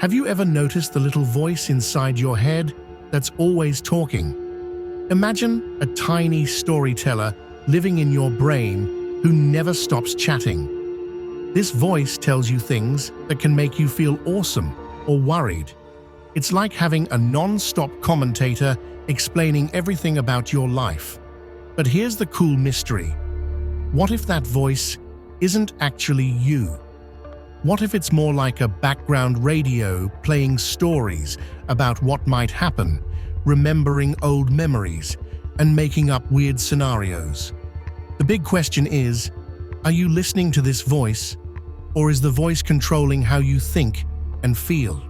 Have you ever noticed the little voice inside your head that's always talking? Imagine a tiny storyteller living in your brain who never stops chatting. This voice tells you things that can make you feel awesome or worried. It's like having a non-stop commentator explaining everything about your life. But here's the cool mystery. What if that voice isn't actually you? What if it's more like a background radio playing stories about what might happen, remembering old memories, and making up weird scenarios? The big question is, are you listening to this voice, or is the voice controlling how you think and feel?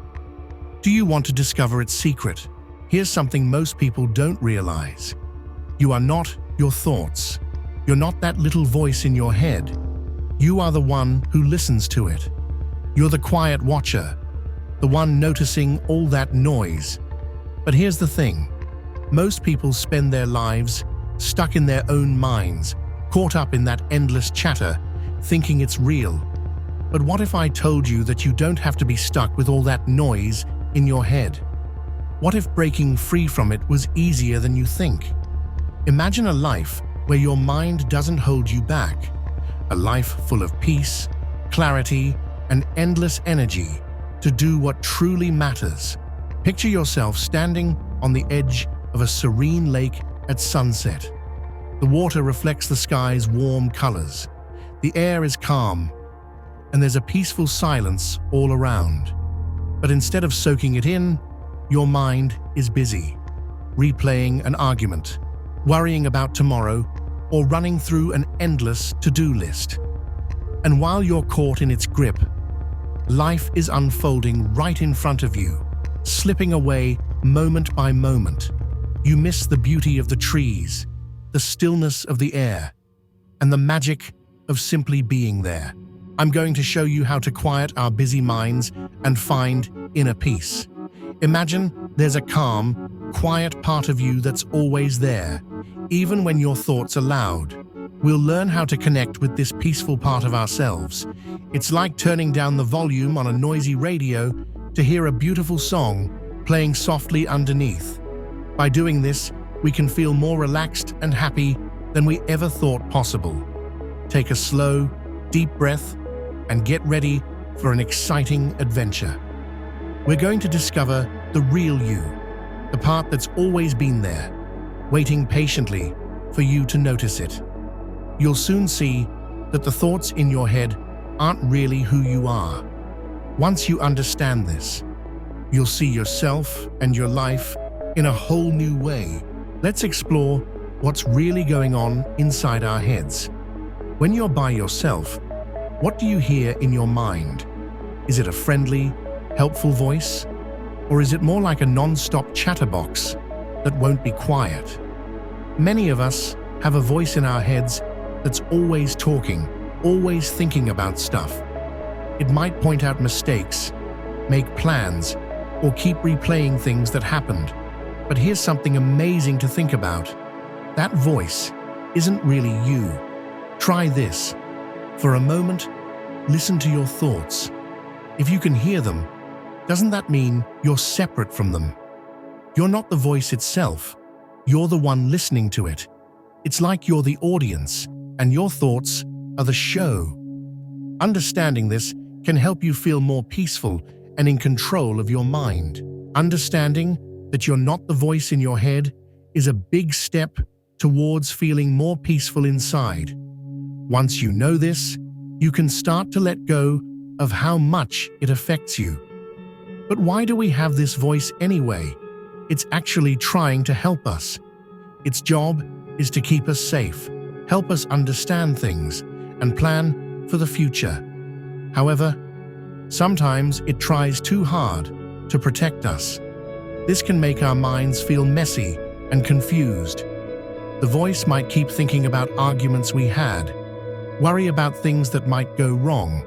Do you want to discover its secret? Here's something most people don't realize. You are not your thoughts. You're not that little voice in your head. You are the one who listens to it. You're the quiet watcher, the one noticing all that noise. But here's the thing. Most people spend their lives stuck in their own minds, caught up in that endless chatter, thinking it's real. But what if I told you that you don't have to be stuck with all that noise in your head? What if breaking free from it was easier than you think? Imagine a life where your mind doesn't hold you back. A life full of peace, clarity, and endless energy to do what truly matters. Picture yourself standing on the edge of a serene lake at sunset. The water reflects the sky's warm colors. The air is calm, and there's a peaceful silence all around. But instead of soaking it in, your mind is busy, replaying an argument, worrying about tomorrow, or running through an endless to-do list. And while you're caught in its grip, life is unfolding right in front of you, slipping away moment by moment. You miss the beauty of the trees, the stillness of the air, and the magic of simply being there. I'm going to show you how to quiet our busy minds and find inner peace. Imagine there's a calm, quiet part of you that's always there, even when your thoughts are loud. We'll learn how to connect with this peaceful part of ourselves. It's like turning down the volume on a noisy radio to hear a beautiful song playing softly underneath. By doing this, we can feel more relaxed and happy than we ever thought possible. Take a slow, deep breath and get ready for an exciting adventure. We're going to discover the real you, the part that's always been there, waiting patiently for you to notice it. You'll soon see that the thoughts in your head aren't really who you are. Once you understand this, you'll see yourself and your life in a whole new way. Let's explore what's really going on inside our heads. When you're by yourself, what do you hear in your mind? Is it a friendly, helpful voice? Or is it more like a non-stop chatterbox that won't be quiet? Many of us have a voice in our heads that's always talking, always thinking about stuff. It might point out mistakes, make plans, or keep replaying things that happened. But here's something amazing to think about. That voice isn't really you. Try this. For a moment, listen to your thoughts. If you can hear them, doesn't that mean you're separate from them? You're not the voice itself. You're the one listening to it. It's like you're the audience, and your thoughts are the show. Understanding this can help you feel more peaceful and in control of your mind. Understanding that you're not the voice in your head is a big step towards feeling more peaceful inside. Once you know this, you can start to let go of how much it affects you. But why do we have this voice anyway? It's actually trying to help us. Its job is to keep us safe, help us understand things, and plan for the future. However, sometimes it tries too hard to protect us. This can make our minds feel messy and confused. The voice might keep thinking about arguments we had, worry about things that might go wrong,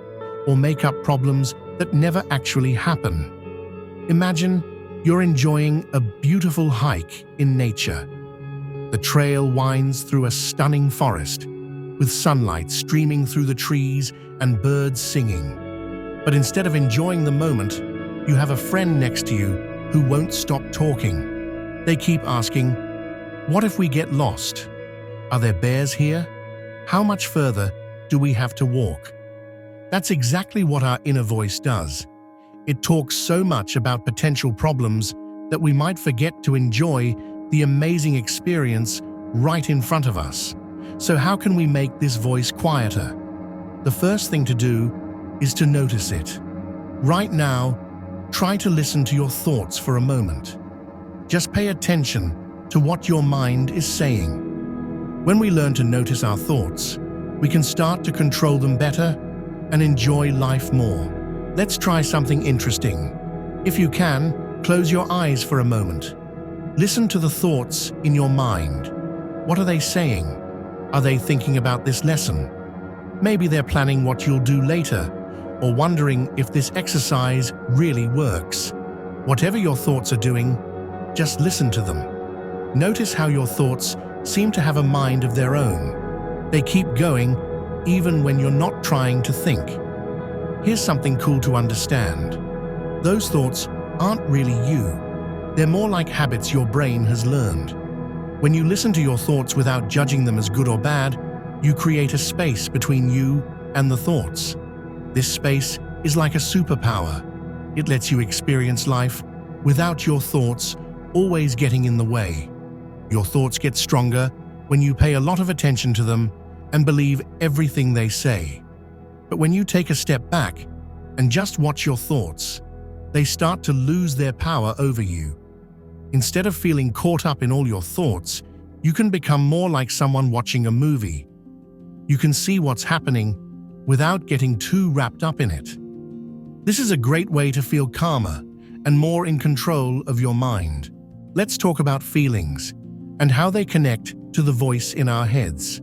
or make up problems that never actually happen. Imagine you're enjoying a beautiful hike in nature. The trail winds through a stunning forest, with sunlight streaming through the trees and birds singing. But instead of enjoying the moment, you have a friend next to you who won't stop talking. They keep asking, "What if we get lost? Are there bears here? How much further do we have to walk?" That's exactly what our inner voice does. It talks so much about potential problems that we might forget to enjoy the amazing experience right in front of us. So how can we make this voice quieter? The first thing to do is to notice it. Right now, try to listen to your thoughts for a moment. Just pay attention to what your mind is saying. When we learn to notice our thoughts, we can start to control them better and enjoy life more. Let's try something interesting. If you can, close your eyes for a moment. Listen to the thoughts in your mind. What are they saying? Are they thinking about this lesson? Maybe they're planning what you'll do later, or wondering if this exercise really works. Whatever your thoughts are doing, just listen to them. Notice how your thoughts seem to have a mind of their own. They keep going even when you're not trying to think. Here's something cool to understand. Those thoughts aren't really you. They're more like habits your brain has learned. When you listen to your thoughts without judging them as good or bad, you create a space between you and the thoughts. This space is like a superpower. It lets you experience life without your thoughts always getting in the way. Your thoughts get stronger when you pay a lot of attention to them and believe everything they say. But when you take a step back and just watch your thoughts, they start to lose their power over you. Instead of feeling caught up in all your thoughts, you can become more like someone watching a movie. You can see what's happening without getting too wrapped up in it. This is a great way to feel calmer and more in control of your mind. Let's talk about feelings and how they connect to the voice in our heads.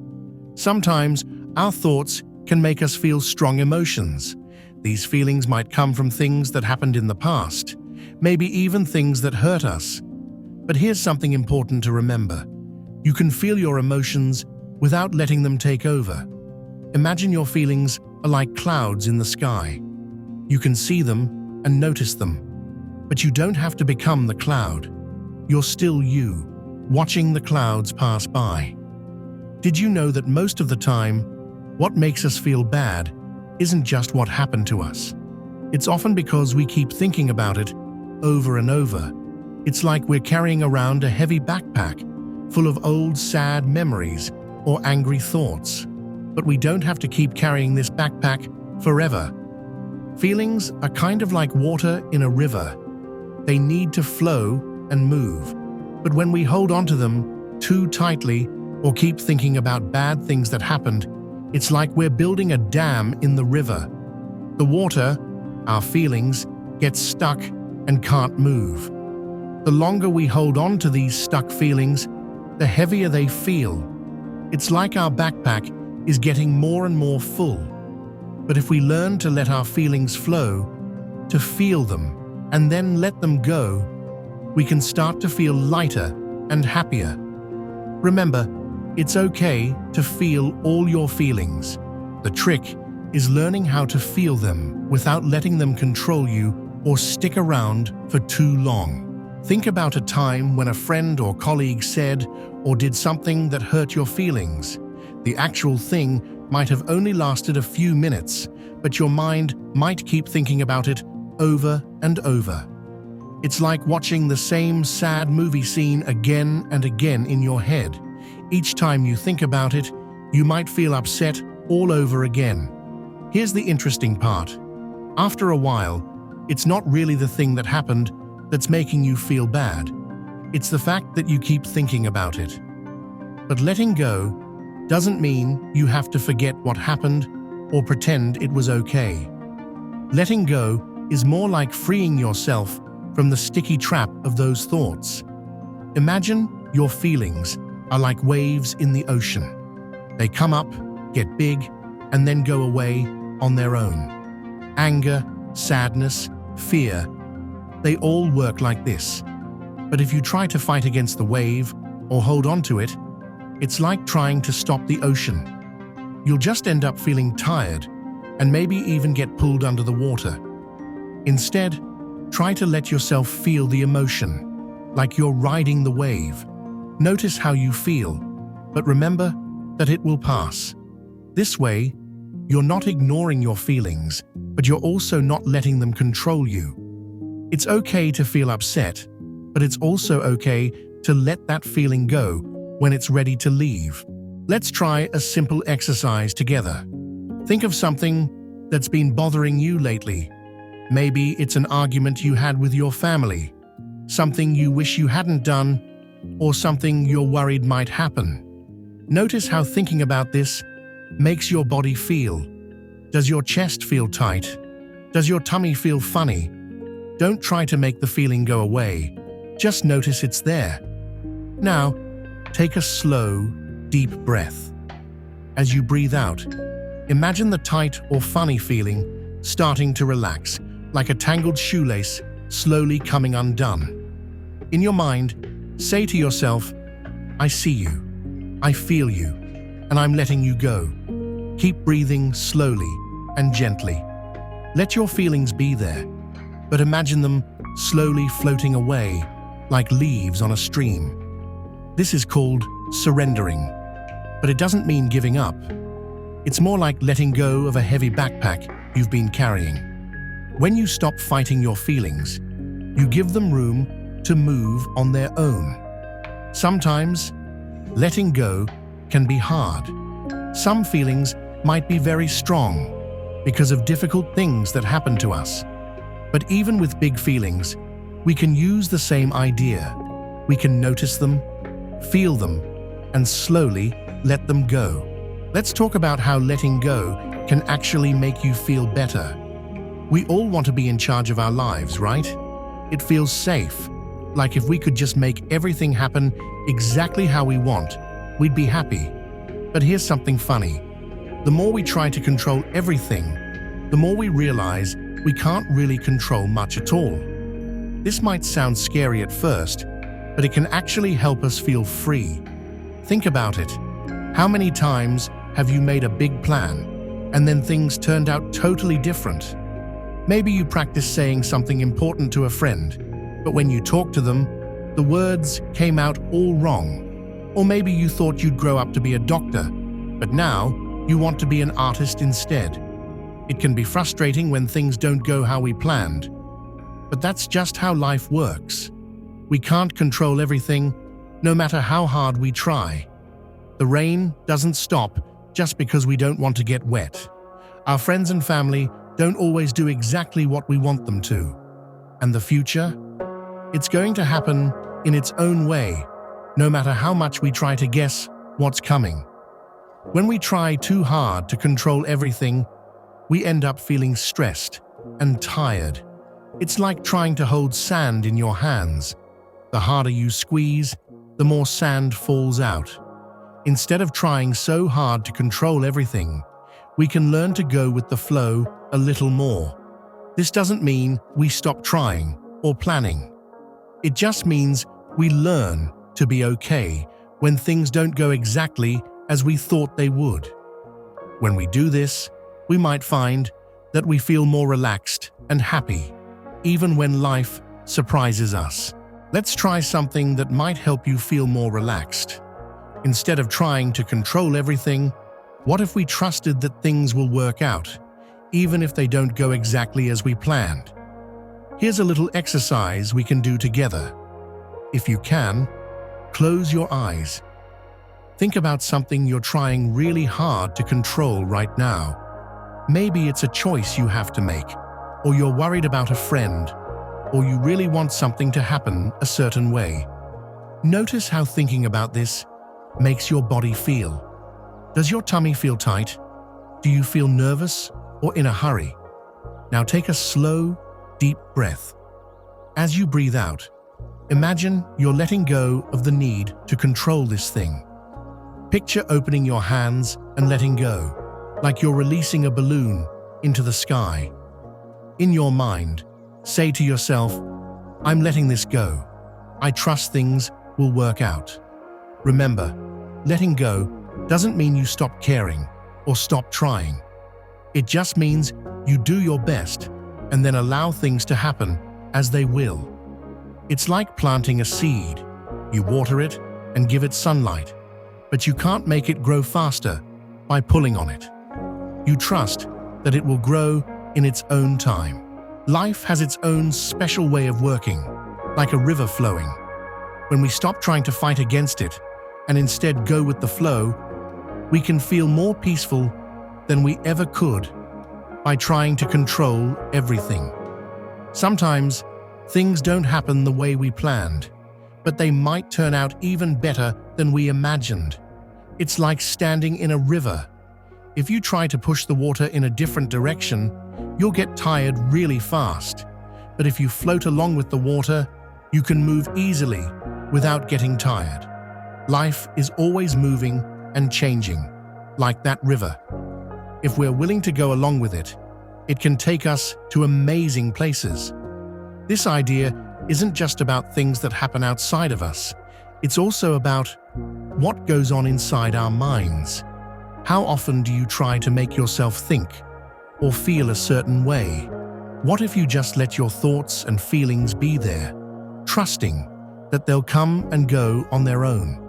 Sometimes our thoughts can make us feel strong emotions. These feelings might come from things that happened in the past, maybe even things that hurt us. But here's something important to remember. You can feel your emotions without letting them take over. Imagine your feelings are like clouds in the sky. You can see them and notice them, but you don't have to become the cloud. You're still you, watching the clouds pass by. Did you know that most of the time, what makes us feel bad isn't just what happened to us? It's often because we keep thinking about it over and over. It's like we're carrying around a heavy backpack full of old sad memories or angry thoughts. But we don't have to keep carrying this backpack forever. Feelings are kind of like water in a river. They need to flow and move. But when we hold on to them too tightly or keep thinking about bad things that happened, it's like we're building a dam in the river. The water, our feelings, gets stuck and can't move. The longer we hold on to these stuck feelings, the heavier they feel. It's like our backpack is getting more and more full. But if we learn to let our feelings flow, to feel them, and then let them go, we can start to feel lighter and happier. Remember, it's okay to feel all your feelings. The trick is learning how to feel them without letting them control you or stick around for too long. Think about a time when a friend or colleague said or did something that hurt your feelings. The actual thing might have only lasted a few minutes, but your mind might keep thinking about it over and over. It's like watching the same sad movie scene again and again in your head. Each time you think about it, you might feel upset all over again. Here's the interesting part. After a while, it's not really the thing that happened that's making you feel bad. It's the fact that you keep thinking about it. But letting go doesn't mean you have to forget what happened or pretend it was okay. Letting go is more like freeing yourself from the sticky trap of those thoughts. Imagine your feelings are like waves in the ocean. They come up, get big, and then go away on their own. Anger, sadness, fear, they all work like this. But if you try to fight against the wave or hold on to it, it's like trying to stop the ocean. You'll just end up feeling tired and maybe even get pulled under the water. Instead, Try to let yourself feel the emotion, like you're riding the wave. Notice how you feel, but remember that it will pass. This way, you're not ignoring your feelings, but you're also not letting them control you. It's okay to feel upset, but it's also okay to let that feeling go when it's ready to leave. Let's try a simple exercise together. Think of something that's been bothering you lately. Maybe it's an argument you had with your family, something you wish you hadn't done, or something you're worried might happen. Notice how thinking about this makes your body feel. Does your chest feel tight? Does your tummy feel funny? Don't try to make the feeling go away. Just notice it's there. Now, take a slow, deep breath. As you breathe out, imagine the tight or funny feeling starting to relax, like a tangled shoelace slowly coming undone. In your mind, say to yourself, I see you, I feel you, and I'm letting you go. Keep breathing slowly and gently. Let your feelings be there, but imagine them slowly floating away like leaves on a stream. This is called surrendering, but it doesn't mean giving up. It's more like letting go of a heavy backpack you've been carrying. When you stop fighting your feelings, you give them room to move on their own. Sometimes, letting go can be hard. Some feelings might be very strong because of difficult things that happen to us. But even with big feelings, we can use the same idea. We can notice them, feel them, and slowly let them go. Let's talk about how letting go can actually make you feel better. We all want to be in charge of our lives, right? It feels safe, like if we could just make everything happen exactly how we want, we'd be happy. But here's something funny. The more we try to control everything, the more we realize we can't really control much at all. This might sound scary at first, but it can actually help us feel free. Think about it. How many times have you made a big plan, and then things turned out totally different? Maybe you practiced saying something important to a friend, but when you talked to them, the words came out all wrong. Or maybe you thought you'd grow up to be a doctor, but now you want to be an artist instead. It can be frustrating when things don't go how we planned, but that's just how life works. We can't control everything, no matter how hard we try. The rain doesn't stop just because we don't want to get wet. Our friends and family don't always do exactly what we want them to. And the future? It's going to happen in its own way, no matter how much we try to guess what's coming. When we try too hard to control everything, we end up feeling stressed and tired. It's like trying to hold sand in your hands. The harder you squeeze, the more sand falls out. Instead of trying so hard to control everything, we can learn to go with the flow a little more. This doesn't mean we stop trying or planning. It just means we learn to be okay when things don't go exactly as we thought they would. When we do this, we might find that we feel more relaxed and happy, even when life surprises us. Let's try something that might help you feel more relaxed. Instead of trying to control everything, what if we trusted that things will work out, even if they don't go exactly as we planned? Here's a little exercise we can do together. If you can, close your eyes. Think about something you're trying really hard to control right now. Maybe it's a choice you have to make, or you're worried about a friend, or you really want something to happen a certain way. Notice how thinking about this makes your body feel. Does your tummy feel tight? Do you feel nervous or in a hurry? Now take a slow, deep breath. As you breathe out, imagine you're letting go of the need to control this thing. Picture opening your hands and letting go, like you're releasing a balloon into the sky. In your mind, say to yourself, I'm letting this go. I trust things will work out. Remember, letting go doesn't mean you stop caring or stop trying. It just means you do your best and then allow things to happen as they will. It's like planting a seed. You water it and give it sunlight, but you can't make it grow faster by pulling on it. You trust that it will grow in its own time. Life has its own special way of working, like a river flowing. When we stop trying to fight against it and instead go with the flow, we can feel more peaceful than we ever could by trying to control everything. Sometimes things don't happen the way we planned, but they might turn out even better than we imagined. It's like standing in a river. If you try to push the water in a different direction, you'll get tired really fast. But if you float along with the water, you can move easily without getting tired. Life is always moving and changing, like that river. If we're willing to go along with it, it can take us to amazing places. This idea isn't just about things that happen outside of us. It's also about what goes on inside our minds. How often do you try to make yourself think or feel a certain way? What if you just let your thoughts and feelings be there, trusting that they'll come and go on their own?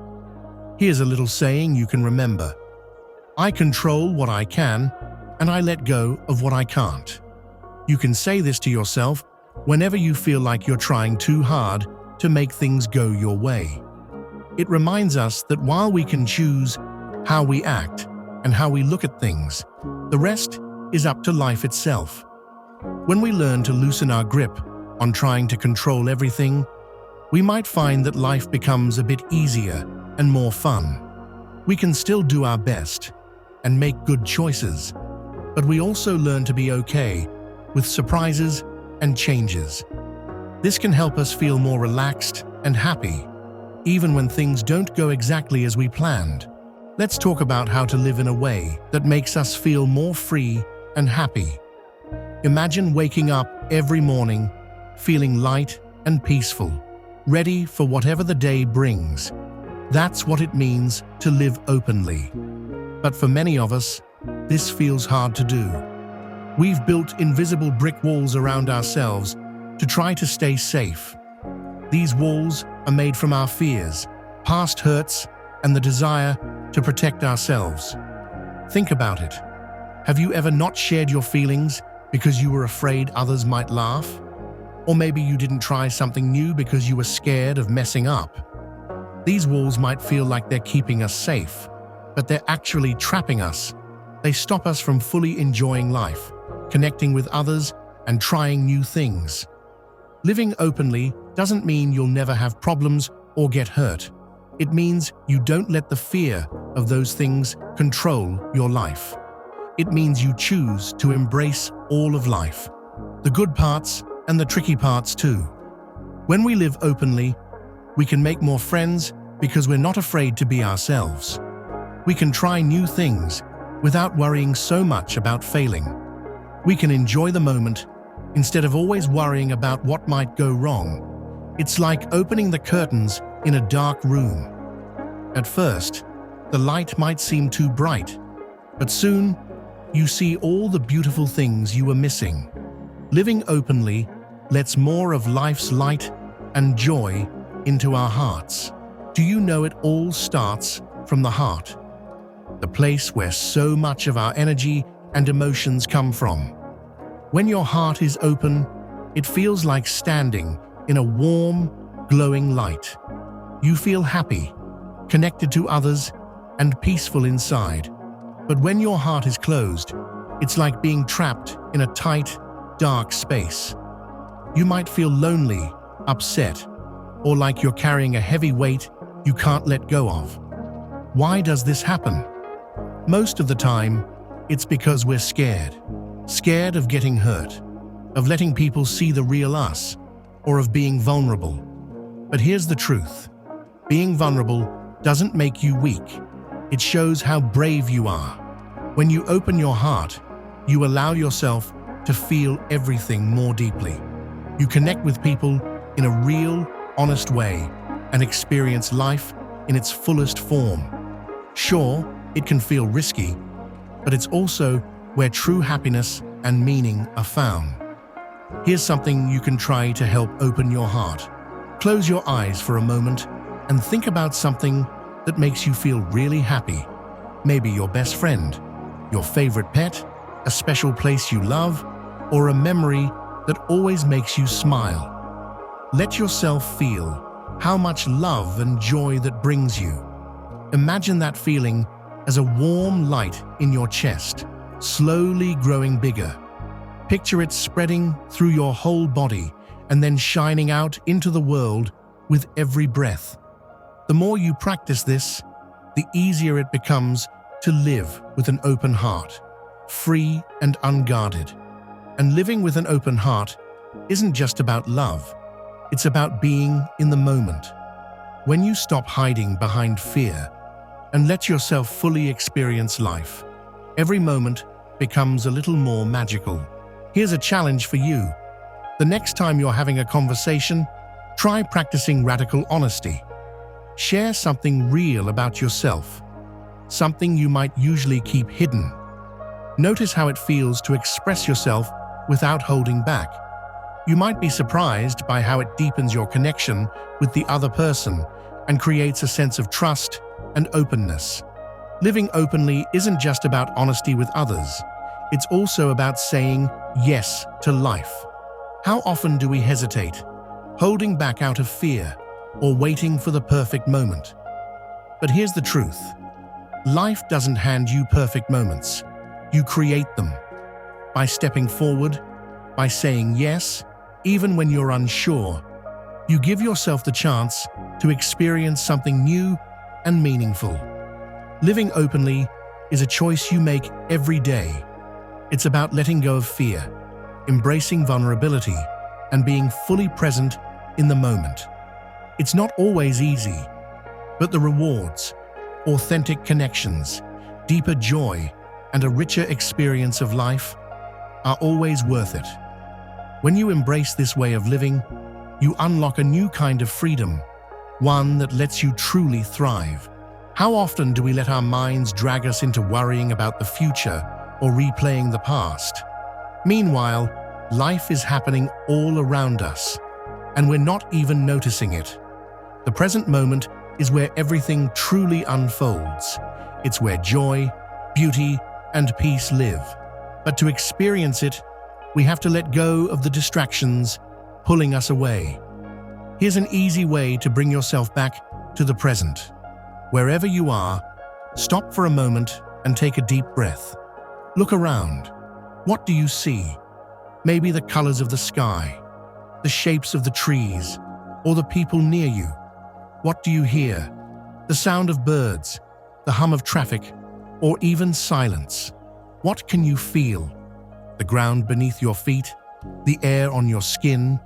Here's a little saying you can remember. I control what I can, and I let go of what I can't. You can say this to yourself whenever you feel like you're trying too hard to make things go your way. It reminds us that while we can choose how we act and how we look at things, the rest is up to life itself. When we learn to loosen our grip on trying to control everything, we might find that life becomes a bit easier and more fun. We can still do our best and make good choices, but we also learn to be okay with surprises and changes. This can help us feel more relaxed and happy, even when things don't go exactly as we planned. Let's talk about how to live in a way that makes us feel more free and happy. Imagine waking up every morning feeling light and peaceful, ready for whatever the day brings. That's what it means to live openly. But for many of us, this feels hard to do. We've built invisible brick walls around ourselves to try to stay safe. These walls are made from our fears, past hurts, and the desire to protect ourselves. Think about it. Have you ever not shared your feelings because you were afraid others might laugh? Or maybe you didn't try something new because you were scared of messing up. These walls might feel like they're keeping us safe, but they're actually trapping us. They stop us from fully enjoying life, connecting with others, and trying new things. Living openly doesn't mean you'll never have problems or get hurt. It means you don't let the fear of those things control your life. It means you choose to embrace all of life, the good parts and the tricky parts too. When we live openly, we can make more friends because we're not afraid to be ourselves. We can try new things without worrying so much about failing. We can enjoy the moment instead of always worrying about what might go wrong. It's like opening the curtains in a dark room. At first, the light might seem too bright, but soon you see all the beautiful things you were missing. Living openly lets more of life's light and joy into our hearts. Do you know it all starts from the heart? The place where so much of our energy and emotions come from. When your heart is open, it feels like standing in a warm, glowing light. You feel happy, connected to others, and peaceful inside. But when your heart is closed, it's like being trapped in a tight, dark space. You might feel lonely, upset, or like you're carrying a heavy weight you can't let go of. Why does this happen? Most of the time, it's because we're scared. Scared of getting hurt, of letting people see the real us, or of being vulnerable. But here's the truth. Being vulnerable doesn't make you weak. It shows how brave you are. When you open your heart, you allow yourself to feel everything more deeply. You connect with people in a real, honest way and experience life in its fullest form. Sure, it can feel risky, but it's also where true happiness and meaning are found. Here's something you can try to help open your heart. Close your eyes for a moment and think about something that makes you feel really happy. Maybe your best friend, your favorite pet, a special place you love, or a memory that always makes you smile. Let yourself feel how much love and joy that brings you. Imagine that feeling as a warm light in your chest, slowly growing bigger. Picture it spreading through your whole body and then shining out into the world with every breath. The more you practice this, the easier it becomes to live with an open heart, free and unguarded. And living with an open heart isn't just about love, it's about being in the moment. When you stop hiding behind fear and let yourself fully experience life, every moment becomes a little more magical. Here's a challenge for you. The next time you're having a conversation, try practicing radical honesty. Share something real about yourself, something you might usually keep hidden. Notice how it feels to express yourself without holding back. You might be surprised by how it deepens your connection with the other person and creates a sense of trust and openness. Living openly isn't just about honesty with others. It's also about saying yes to life. How often do we hesitate, holding back out of fear or waiting for the perfect moment? But here's the truth. Life doesn't hand you perfect moments. You create them. By stepping forward, by saying yes, even when you're unsure, you give yourself the chance to experience something new and meaningful. Living openly is a choice you make every day. It's about letting go of fear, embracing vulnerability, and being fully present in the moment. It's not always easy, but the rewards, authentic connections, deeper joy, and a richer experience of life are always worth it. When you embrace this way of living, you unlock a new kind of freedom, one that lets you truly thrive. How often do we let our minds drag us into worrying about the future or replaying the past? Meanwhile, life is happening all around us, and we're not even noticing it. The present moment is where everything truly unfolds. It's where joy, beauty, and peace live. But to experience it, we have to let go of the distractions pulling us away. Here's an easy way to bring yourself back to the present. Wherever you are, stop for a moment and take a deep breath. Look around. What do you see? Maybe the colors of the sky, the shapes of the trees, or the people near you. What do you hear? The sound of birds, the hum of traffic, or even silence. What can you feel? The ground beneath your feet, the air on your skin,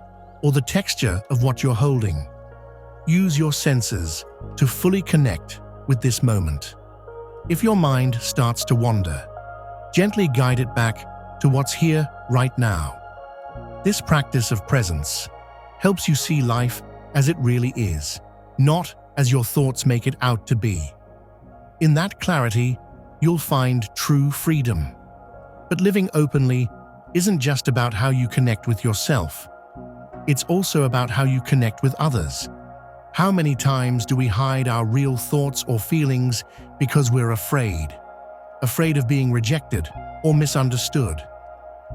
or the texture of what you're holding. Use your senses to fully connect with this moment. If your mind starts to wander, gently guide it back to what's here right now. This practice of presence helps you see life as it really is, not as your thoughts make it out to be. In that clarity, you'll find true freedom. But living openly isn't just about how you connect with yourself. It's also about how you connect with others. How many times do we hide our real thoughts or feelings because we're afraid? Afraid of being rejected or misunderstood.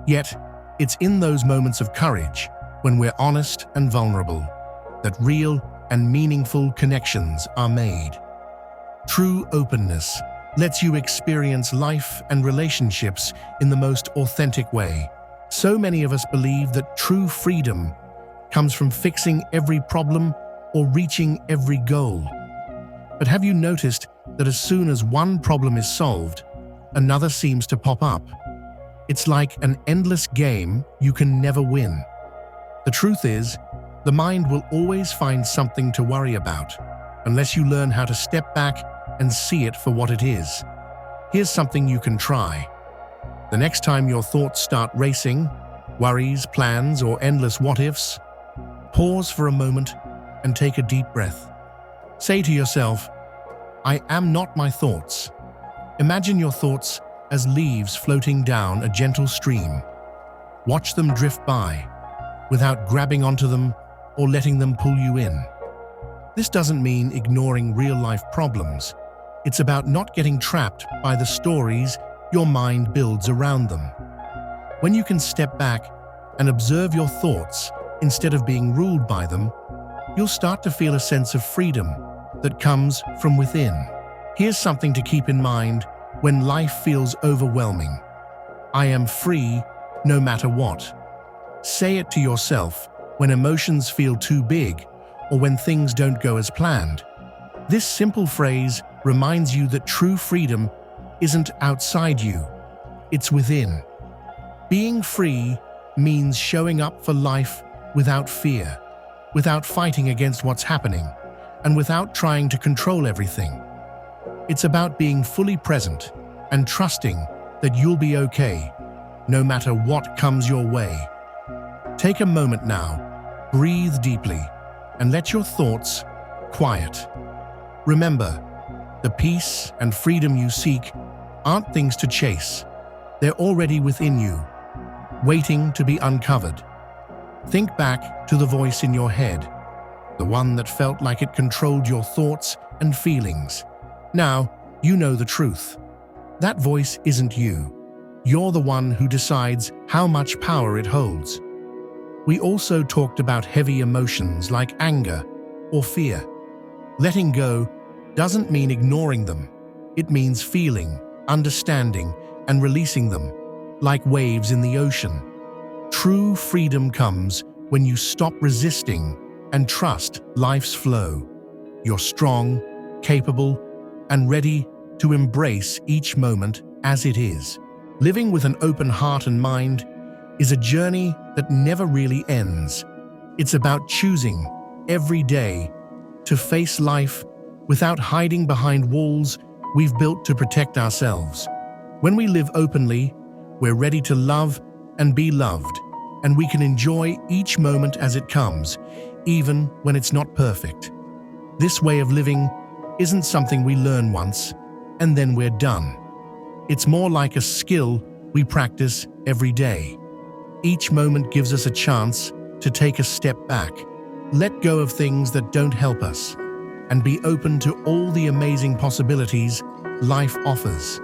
Yet, it's in those moments of courage, when we're honest and vulnerable, that real and meaningful connections are made. True openness lets you experience life and relationships in the most authentic way. So many of us believe that true freedom comes from fixing every problem or reaching every goal. But have you noticed that as soon as one problem is solved, another seems to pop up? It's like an endless game you can never win. The truth is, the mind will always find something to worry about, unless you learn how to step back and see it for what it is. Here's something you can try. The next time your thoughts start racing, worries, plans, or endless what-ifs, pause for a moment and take a deep breath. Say to yourself, "I am not my thoughts." Imagine your thoughts as leaves floating down a gentle stream. Watch them drift by, without grabbing onto them or letting them pull you in. This doesn't mean ignoring real-life problems. It's about not getting trapped by the stories your mind builds around them. When you can step back and observe your thoughts instead of being ruled by them, you'll start to feel a sense of freedom that comes from within. Here's something to keep in mind when life feels overwhelming. I am free no matter what. Say it to yourself when emotions feel too big or when things don't go as planned. This simple phrase reminds you that true freedom isn't outside you, it's within. Being free means showing up for life without fear, without fighting against what's happening, and without trying to control everything. It's about being fully present and trusting that you'll be okay, no matter what comes your way. Take a moment now, breathe deeply, and let your thoughts quiet. Remember, the peace and freedom you seek aren't things to chase. They're already within you, waiting to be uncovered. Think back to the voice in your head, the one that felt like it controlled your thoughts and feelings. Now, you know the truth. That voice isn't you. You're the one who decides how much power it holds. We also talked about heavy emotions like anger or fear. Letting go doesn't mean ignoring them. It means feeling, understanding, and releasing them, like waves in the ocean. True freedom comes when you stop resisting and trust life's flow. You're strong, capable, and ready to embrace each moment as it is. Living with an open heart and mind is a journey that never really ends. It's about choosing every day to face life without hiding behind walls we've built to protect ourselves. When we live openly, we're ready to love and be loved, and we can enjoy each moment as it comes, even when it's not perfect. This way of living isn't something we learn once and then we're done. It's more like a skill we practice every day. Each moment gives us a chance to take a step back, let go of things that don't help us, and be open to all the amazing possibilities life offers.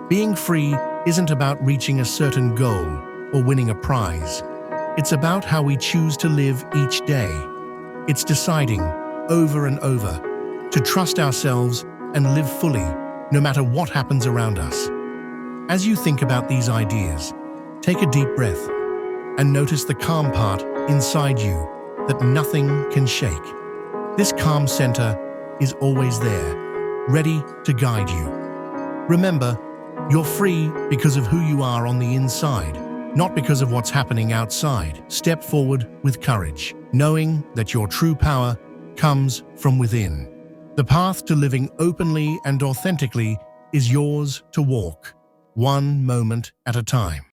Being free isn't about reaching a certain goal or winning a prize. It's about how we choose to live each day. It's deciding, over and over, to trust ourselves and live fully, no matter what happens around us. As you think about these ideas, take a deep breath and notice the calm part inside you that nothing can shake. This calm center is always there, ready to guide you. Remember, you're free because of who you are on the inside, not because of what's happening outside. Step forward with courage, knowing that your true power comes from within. The path to living openly and authentically is yours to walk, one moment at a time.